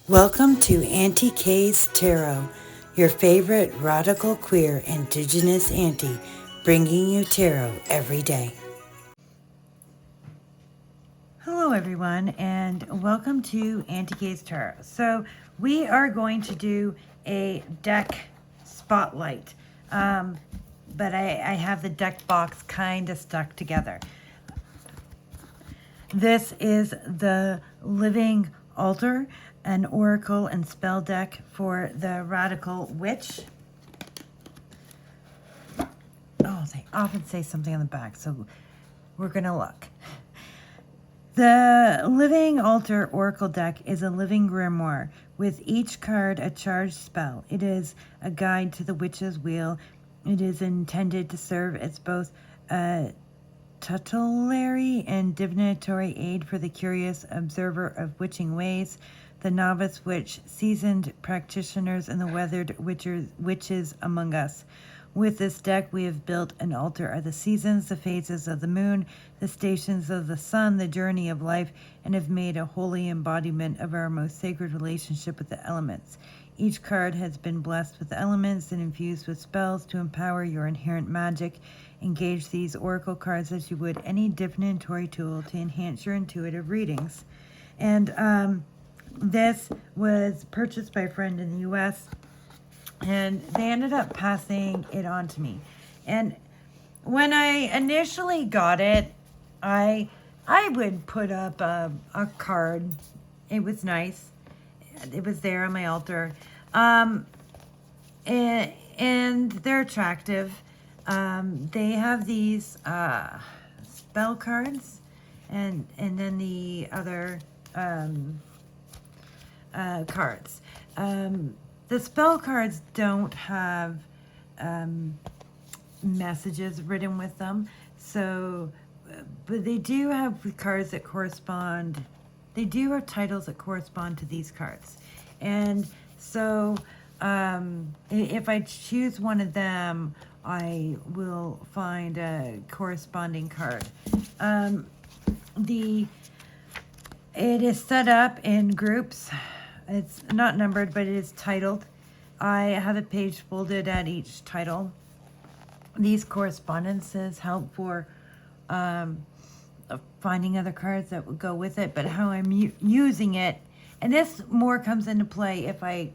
Welcome to Auntie K's Tarot, your favorite radical queer indigenous auntie, bringing you tarot every day. Hello everyone and welcome to Auntie K's Tarot. So we are going to do a deck spotlight, but I have the deck box kind of stuck together. This is the Living Altar, an oracle and spell deck for the Radical Witch. Oh, they often say something on the back, so we're going to look. The Living Altar Oracle deck is a living grimoire with each card a charged spell. It is a guide to the witch's wheel. It is intended to serve as both a tutelary and divinatory aid for the curious observer of witching ways, the novice witch, seasoned practitioners, and the weathered witches among us. With this deck, we have built an altar of the seasons, the phases of the moon, the stations of the sun, the journey of life, and have made a holy embodiment of our most sacred relationship with the elements. Each card has been blessed with elements and infused with spells to empower your inherent magic. Engage these oracle cards as you would any divinatory tool to enhance your intuitive readings. And this was purchased by a friend in the U.S., and they ended up passing it on to me. And when I initially got it, I would put up a card. It was nice. It was there on my altar. And they're attractive. They have these spell cards and then the other cards. The spell cards don't have messages written with them, so, but they do have cards that correspond. They do have titles that correspond to these cards, and so if I choose one of them, I will find a corresponding card. It is set up in groups. It's not numbered, but it is titled. I have a page folded at each title. These correspondences help for finding other cards that would go with it, but how I'm using it, and this more comes into play if I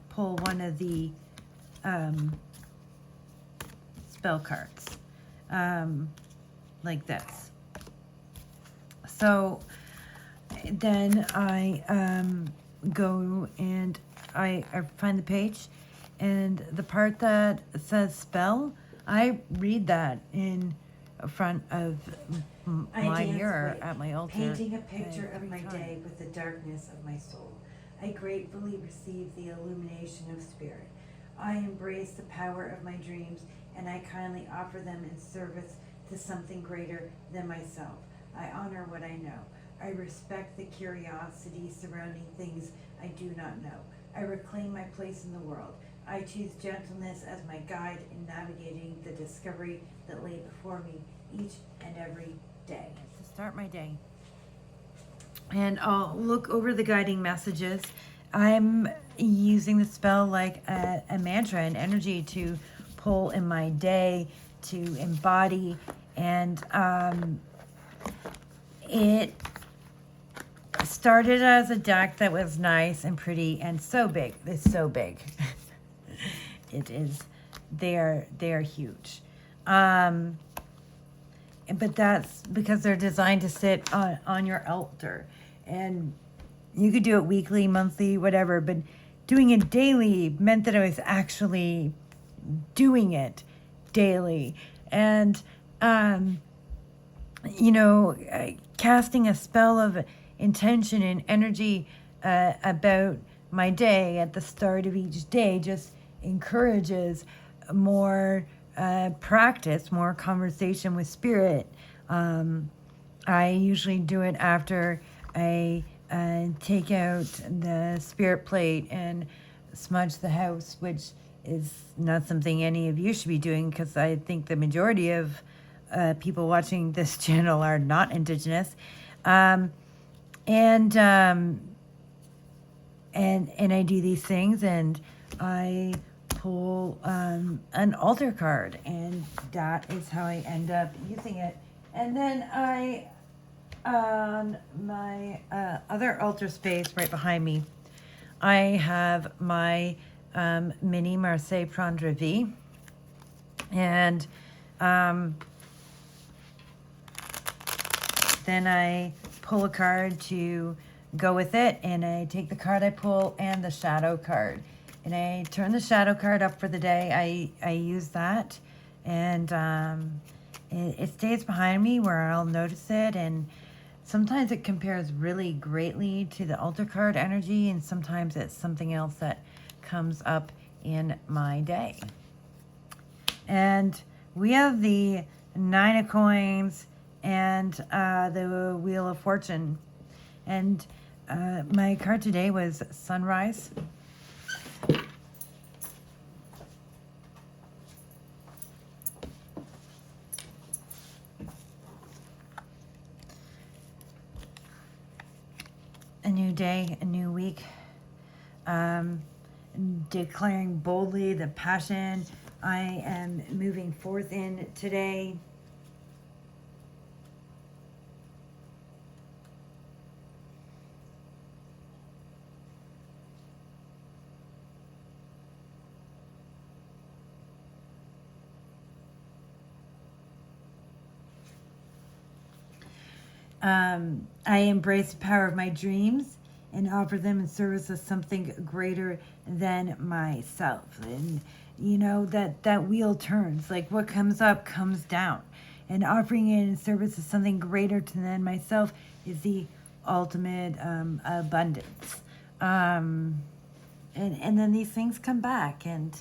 pull one of the spell cards, like this. So then I go and I find the page, and the part that says spell, I read that in front of my mirror at my altar. Painting a picture of my day with the darkness of my soul. I gratefully receive the illumination of spirit. I embrace the power of my dreams, and I kindly offer them in service to something greater than myself. I honor what I know. I respect the curiosity surrounding things I do not know. I reclaim my place in the world. I choose gentleness as my guide in navigating the discovery that lay before me each and every day. To start my day. And I'll look over the guiding messages. I'm using the spell like a mantra and energy to pull in my day, to embody, and it started as a deck that was nice and pretty and so big. It's so big. It is. They're huge. But that's because they're designed to sit on your altar, and you could do it weekly, monthly, whatever. But doing it daily meant that I was actually doing it daily, and casting a spell of intention and energy about my day at the start of each day just encourages more practice, more conversation with spirit. I usually do it after I take out the spirit plate and smudge the house, which is not something any of you should be doing, because I think the majority of people watching this channel are not Indigenous. and I do these things, and I pull an altar card, and that is how I end up using it. And then I, on my other altar space right behind me, I have my mini Marseille Prendre Vie, and then I pull a card to go with it, and I take the card I pull and the shadow card, and I turn the shadow card up for the day. I use that, and it stays behind me where I'll notice it, and sometimes it compares really greatly to the altar card energy, and sometimes it's something else that comes up in my day. And we have the Nine of Coins and the Wheel of Fortune. And my card today was Sunrise. A new day, a new week. Declaring boldly the passion I am moving forth in today. I embrace the power of my dreams and offer them in service of something greater than myself. And you know, that wheel turns. Like, what comes up comes down. And offering it in service of something greater than myself is the ultimate abundance. And then these things come back. And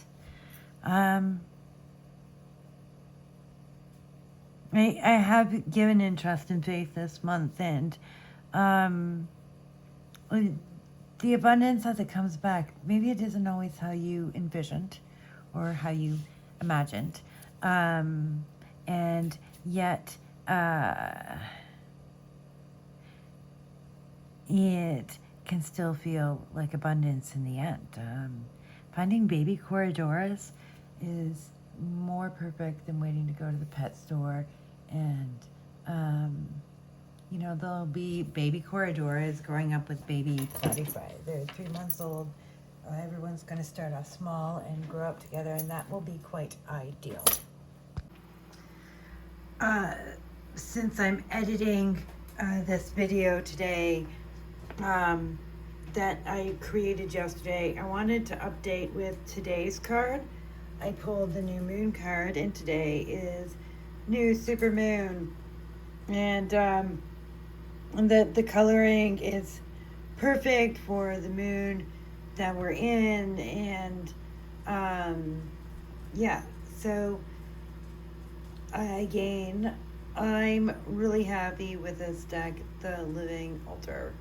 I have given in trust and faith this month, and the abundance as it comes back, maybe it isn't always how you envisioned or how you imagined, and yet it can still feel like abundance in the end. Finding baby corridors is more perfect than waiting to go to the pet store, and you know, there'll be baby corridors growing up with baby Spotify. They're 3 months old. Everyone's going to start off small and grow up together, and that will be quite ideal. Since I'm editing this video today that I created yesterday, I wanted to update with today's card. I pulled the new moon card, and today is new super moon, and the coloring is perfect for the moon that we're in, and yeah, so I'm really happy with this deck, the Living Altar.